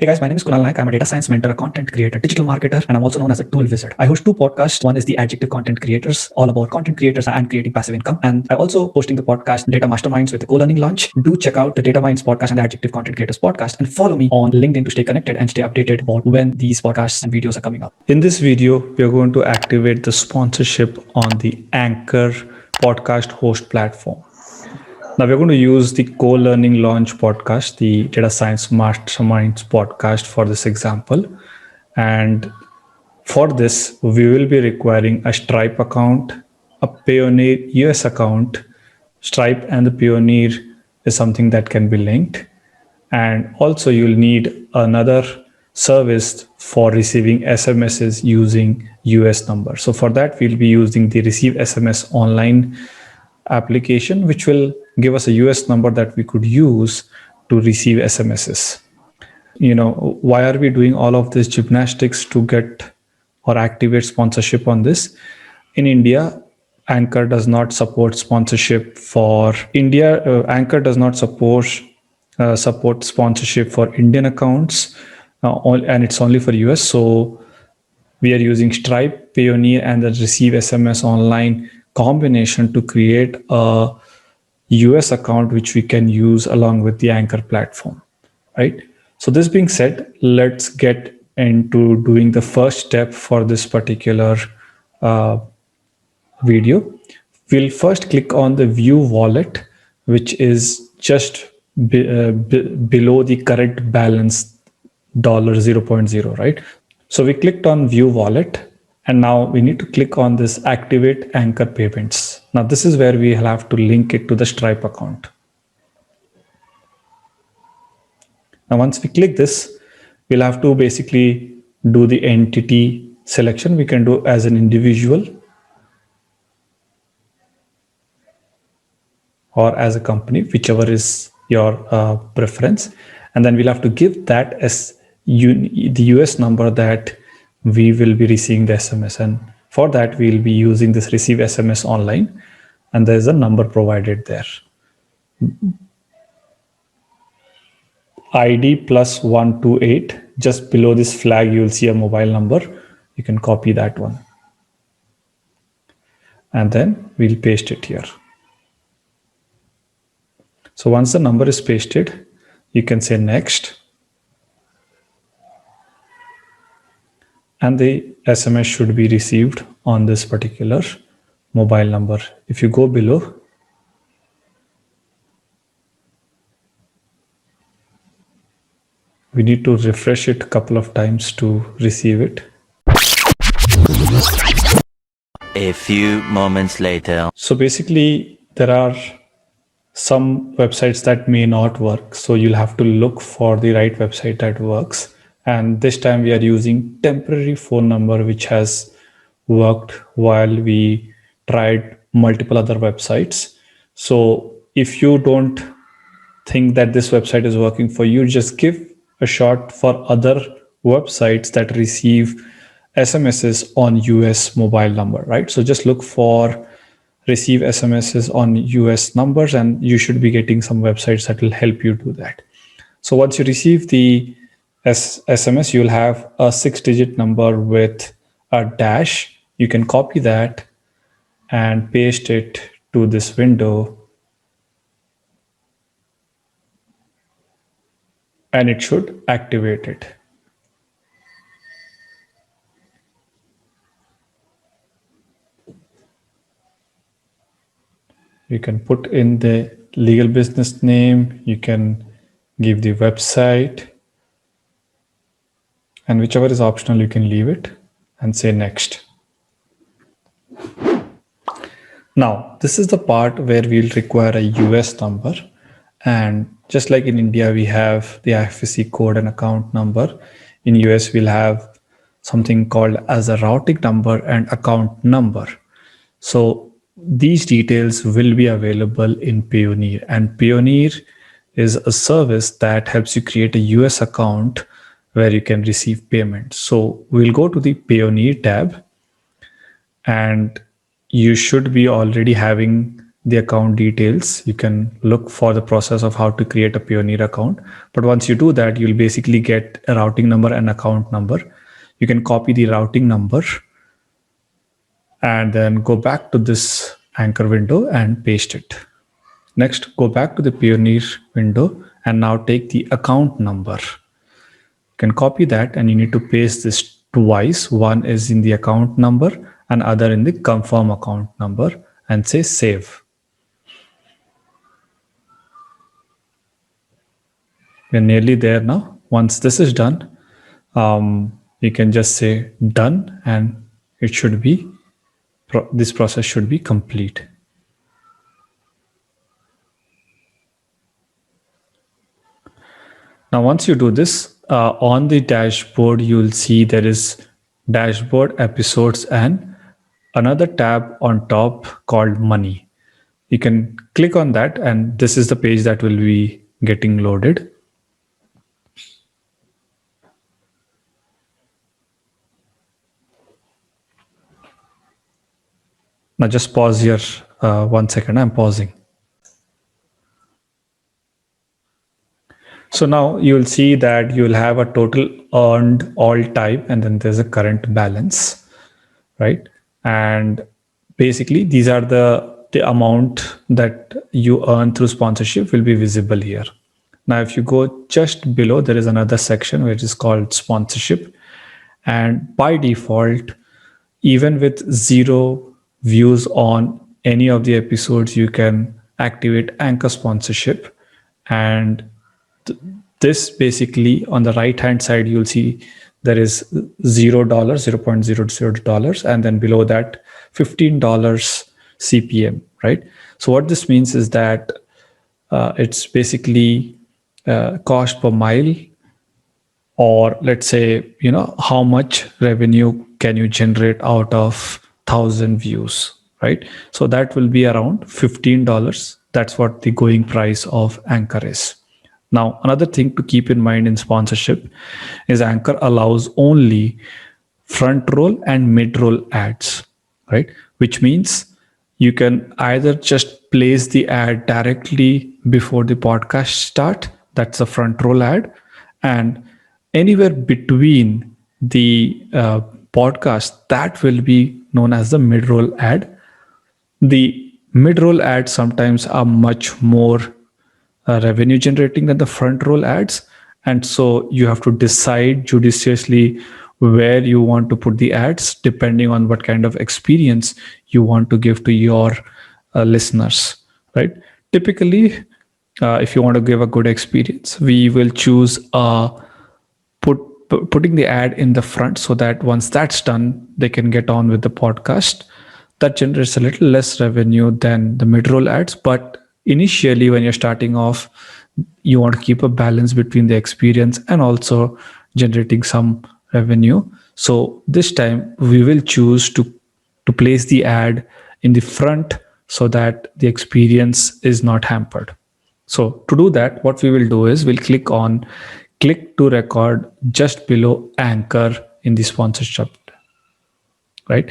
Hey guys, my name is Kunal Naik. I'm a data science mentor, a content creator, digital marketer, and I'm also known as a tool wizard. I host two podcasts. One is the Adjective Content Creators, all about content creators and creating passive income. And I also hosting the podcast Data Masterminds with the co-learning launch. Do check out the Data Minds podcast and the Adjective Content Creators podcast and follow me on LinkedIn to stay connected and stay updated about when these podcasts and videos are coming up. In this video, we are going to activate the sponsorship on the Anchor podcast host platform. Now we're going to use the co-learning launch podcast, the Data Science Masterminds podcast for this example. And for this, we will be requiring a Stripe account, a Payoneer US account. Stripe and the Payoneer is something that can be linked. And also you'll need another service for receiving SMSs using US number. So for that, we'll be using the Receive SMS Online application, which will give us a US number that we could use to receive SMSs. Why are we doing all of this gymnastics to get or activate sponsorship on this? In India, Anchor does not support sponsorship for India. Anchor does not support sponsorship for Indian accounts, and it's only for US. So we are using Stripe, Payoneer, and the Receive SMS Online combination to create a US account which we can use along with the Anchor platform, right? So this being said, let's get into doing the first step for this particular video. We'll first click on the View Wallet, which is just below the current balance $0.0, right? So we clicked on View Wallet, and now we need to click on this Activate Anchor Payments. Now this is where we have to link it to the Stripe account. Now once we click this, we'll have to basically do the entity selection. We can do as an individual or as a company, whichever is your preference. And then we'll have to give that as the US number that we will be receiving the SMS. And for that, we'll be using this Receive SMS Online. And there's a number provided there. ID plus 128. Just below this flag, you'll see a mobile number. You can copy that one. And then we'll paste it here. So once the number is pasted, you can say next. And the SMS should be received on this particular mobile number. If you go below, we need to refresh it a couple of times to receive it. A few moments later. So basically, there are some websites that may not work. So you'll have to look for the right website that works. And this time we are using temporary phone number, which has worked while we tried multiple other websites. So if you don't think that this website is working for you, just give a shot for other websites that receive SMSs on US mobile number, right? So just look for receive SMSs on US numbers, and you should be getting some websites that will help you do that. So once you receive the SMS, you'll have a 6-digit number with a dash. You can copy that and paste it to this window, and it should activate it. You can put in the legal business name, you can give the website, and whichever is optional, you can leave it and say next. Now, this is the part where we'll require a US number. And just like in India, we have the IFSC code and account number. In US, we'll have something called as a routing number and account number. So these details will be available in Payoneer. And Payoneer is a service that helps you create a US account where you can receive payments. So we'll go to the Payoneer tab, and you should be already having the account details. You can look for the process of how to create a Payoneer account. But once you do that, you'll basically get a routing number and account number. You can copy the routing number and then go back to this Anchor window and paste it. Next, go back to the Payoneer window and now take the account number. You can copy that and you need to paste this twice. One is in the account number and other in the confirm account number, and say save. We're nearly there now. Once this is done, you can just say done, and it should be, this process should be complete. Now, once you do this, on the dashboard, you'll see there is dashboard, episodes, and another tab on top called money. You can click on that, and this is the page that will be getting loaded. Now just pause here 1 second. I'm pausing. So now you'll see that you'll have a total earned all time, and then there's a current balance, right? And basically these are the amount that you earn through sponsorship will be visible here. Now, if you go just below, there is another section which is called sponsorship. And by default, even with 0 views on any of the episodes, you can activate Anchor sponsorship. And this basically, on the right hand side, you'll see there is $0.00, and then below that $15 CPM, right? So what this means is that it's basically cost per mile, or let's say, how much revenue can you generate out of 1,000 views, right? So that will be around $15. That's what the going price of Anchor is. Now, another thing to keep in mind in sponsorship is Anchor allows only front roll and mid roll ads, right? Which means you can either just place the ad directly before the podcast start, that's a front roll ad, and anywhere between the podcast, that will be known as the mid roll ad. The mid roll ads sometimes are much more revenue generating than the front roll ads, and so you have to decide judiciously where you want to put the ads depending on what kind of experience you want to give to your listeners, right? Typically, if you want to give a good experience, we will choose putting the ad in the front, so that once that's done, they can get on with the podcast. That generates a little less revenue than the mid-roll ads, but initially when you're starting off, you want to keep a balance between the experience and also generating some revenue. So this time we will choose to place the ad in the front so that the experience is not hampered. So to do that, what we will do is we'll click to record just below Anchor in the sponsorship, right?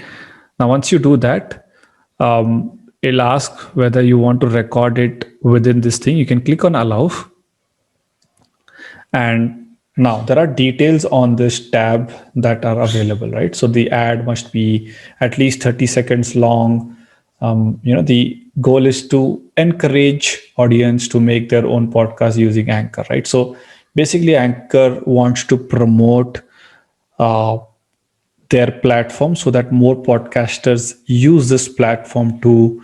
Now, once you do that, it'll ask whether you want to record it within this thing. You can click on allow. And now there are details on this tab that are available, right? So the ad must be at least 30 seconds long. The goal is to encourage audience to make their own podcast using Anchor, right? So basically Anchor wants to promote their platform so that more podcasters use this platform to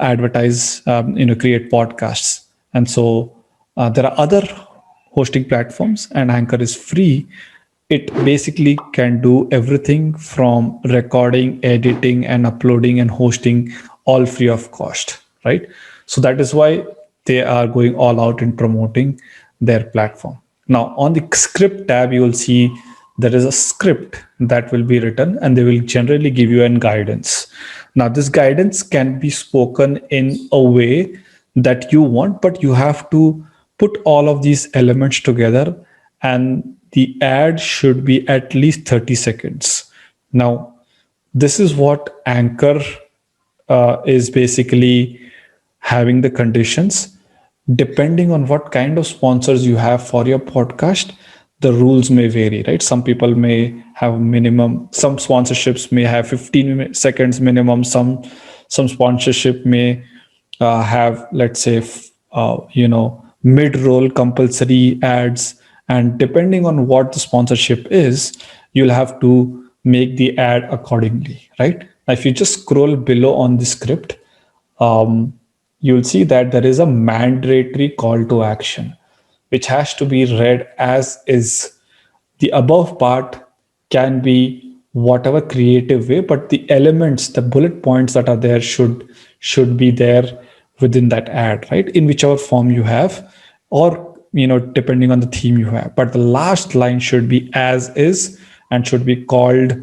advertise, create podcasts. And so there are other hosting platforms, and Anchor is free. It basically can do everything from recording, editing, and uploading and hosting, all free of cost, right? So that is why they are going all out in promoting their platform. Now, on the script tab, you will see there is a script that will be written, and they will generally give you an guidance. Now, this guidance can be spoken in a way that you want, but you have to put all of these elements together, and the ad should be at least 30 seconds. Now, this is what Anchor is basically having the conditions. Depending on what kind of sponsors you have for your podcast, the rules may vary, right? Some people may have minimum, some sponsorships may have 15 seconds minimum, some sponsorship may have, let's say, mid-roll compulsory ads. And depending on what the sponsorship is, you'll have to make the ad accordingly, right? Now, if you just scroll below on the script, you'll see that there is a mandatory call to action, which has to be read as is. The above part can be whatever creative way, but the elements, the bullet points that are there should be there within that ad, right? In whichever form you have, or depending on the theme you have. But the last line should be as is and should be called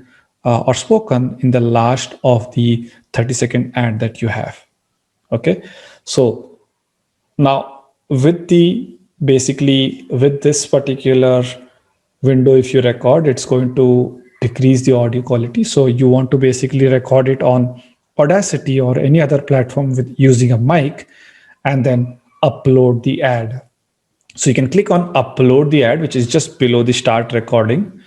or spoken in the last of the 30-second ad that you have. Okay, so now with this particular window, if you record, it's going to decrease the audio quality. So you want to basically record it on Audacity or any other platform with using a mic, and then upload the ad. So you can click on upload the ad, which is just below the start recording,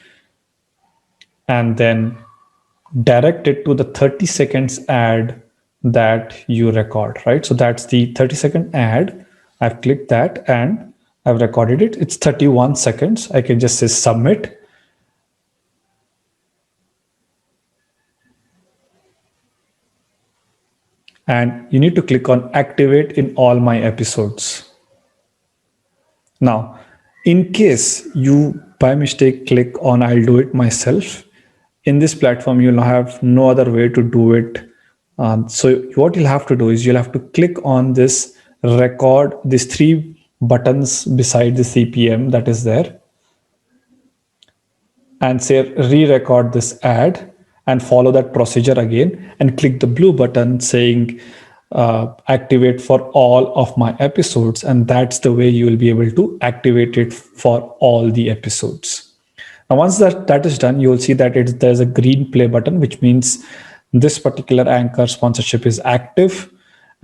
and then direct it to the 30 seconds ad that you record, right? So that's the 30-second ad. I've clicked that and I've recorded it. It's 31 seconds. I can just say submit. And you need to click on activate in all my episodes. Now, in case you by mistake click on I'll do it myself, in this platform, you'll have no other way to do it. So what you'll have to do is you'll have to click on this record, these three buttons beside the CPM that is there, and say re-record this ad, and follow that procedure again and click the blue button saying activate for all of my episodes. And that's the way you will be able to activate it for all the episodes. Now, once that is done, you will see that there's a green play button, which means this particular Anchor sponsorship is active.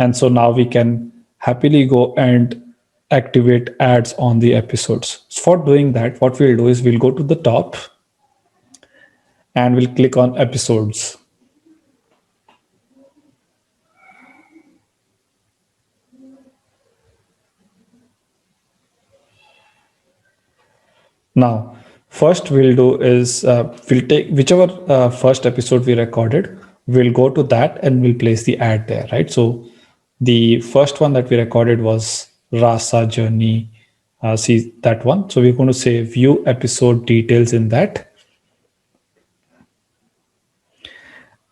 And so now we can happily go and activate ads on the episodes. For doing that, what we'll do is we'll go to the top and we'll click on episodes. Now, first we'll do is we'll take whichever first episode we recorded, we'll go to that and we'll place the ad there, right? So the first one that we recorded was Rasa Journey. See that one. So we're going to say view episode details in that.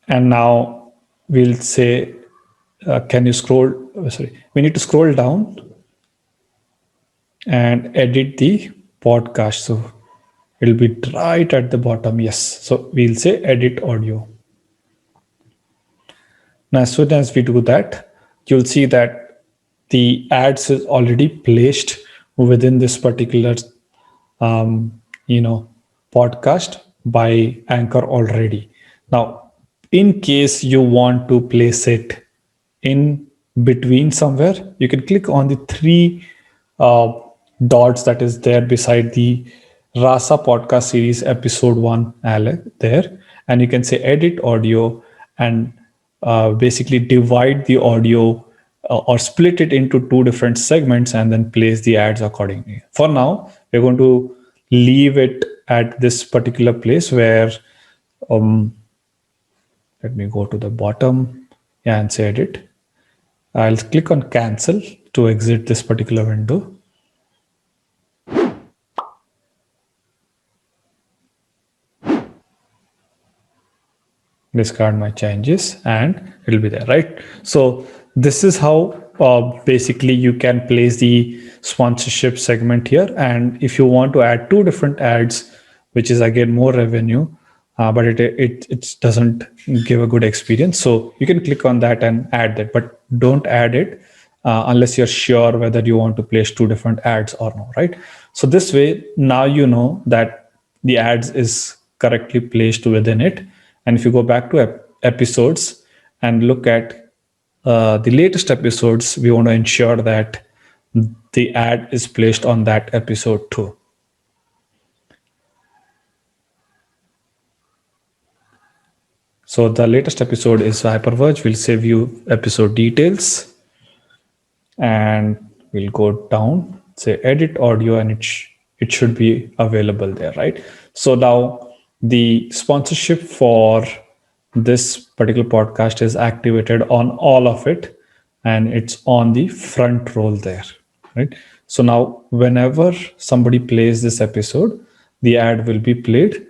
And now we'll say, can you scroll? Sorry, we need to scroll down and edit the podcast. So it'll be right at the bottom. Yes. So we'll say edit audio. Now, as soon as we do that, you'll see that the ads is already placed within this particular, podcast by Anchor already. Now, in case you want to place it in between somewhere, you can click on the three dots that is there beside the Rasa podcast series episode 1 there, and you can say edit audio and basically divide the audio or split it into two different segments and then place the ads accordingly. For now, we're going to leave it at this particular place where let me go to the bottom and say edit. I'll click on cancel to exit this particular window. Discard my changes and it'll be there, right? So this is how basically you can place the sponsorship segment here. And if you want to add two different ads, which is again more revenue, but it doesn't give a good experience. So you can click on that and add that, but don't add it unless you're sure whether you want to place two different ads or no, right? So this way, now you know that the ads is correctly placed within it. And if you go back to episodes and look at the latest episodes, we want to ensure that the ad is placed on that episode too. So the latest episode is Hyperverge. We'll save you episode details and we'll go down, say edit audio, and it should be available there, right? So now the sponsorship for this particular podcast is activated on all of it, and it's on the front roll there, right? So now whenever somebody plays this episode, the ad will be played.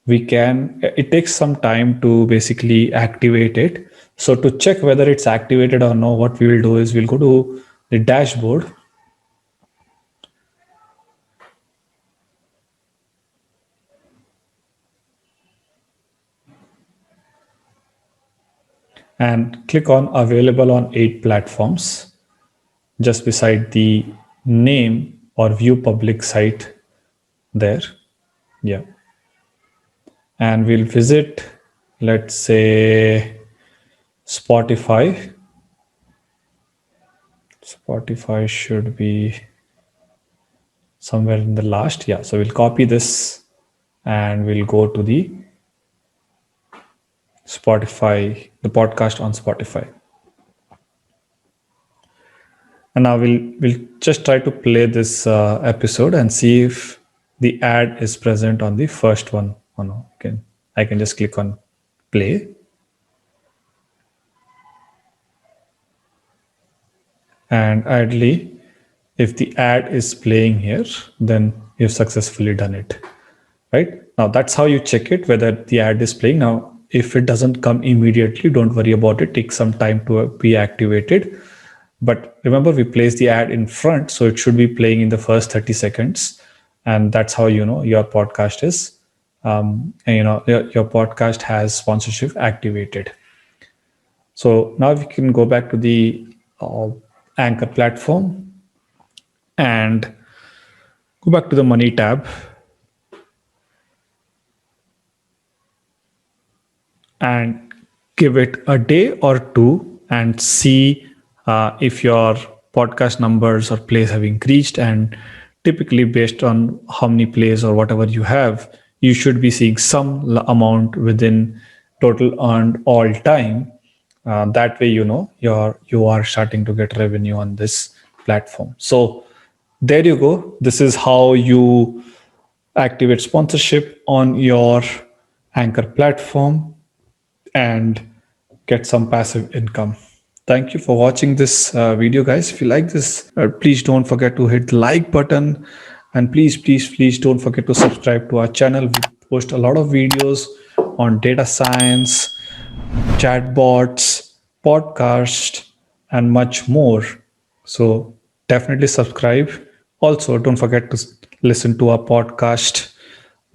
It takes some time to basically activate it. So to check whether it's activated or no, what we will do is we'll go to the dashboard. And click on available on 8 platforms just beside the name or view public site there. Yeah. And we'll visit, let's say, Spotify. Spotify should be somewhere in the last. Yeah. So we'll copy this and we'll go to the Spotify, the podcast on Spotify. And now we'll just try to play this episode and see if the ad is present on the first one or no. I can just click on play. And ideally, if the ad is playing here, then you've successfully done it, right? Now that's how you check it, whether the ad is playing. Now, if it doesn't come immediately, don't worry about it. Take some time to be activated. But remember, we placed the ad in front, so it should be playing in the first 30 seconds. And that's how you know your podcast is, and your podcast has sponsorship activated. So now we can go back to the Anchor platform and go back to the Money tab. And give it a day or two and see if your podcast numbers or plays have increased. And typically, based on how many plays or whatever you have, you should be seeing some amount within total earned all time. That way, you are starting to get revenue on this platform. So there you go. This is how you activate sponsorship on your Anchor platform and get some passive income. Thank you for watching this video, guys. If you like this, please don't forget to hit the like button, and please don't forget to subscribe to our channel. We post a lot of videos on data science, chatbots, podcast, and much more. So definitely subscribe. Also, don't forget to listen to our podcast,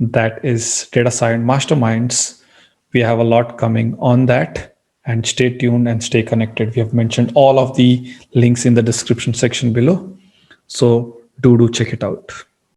that is Data Science Masterminds. We have a lot coming on that, and stay tuned and stay connected. We have mentioned all of the links in the description section below. So do check it out.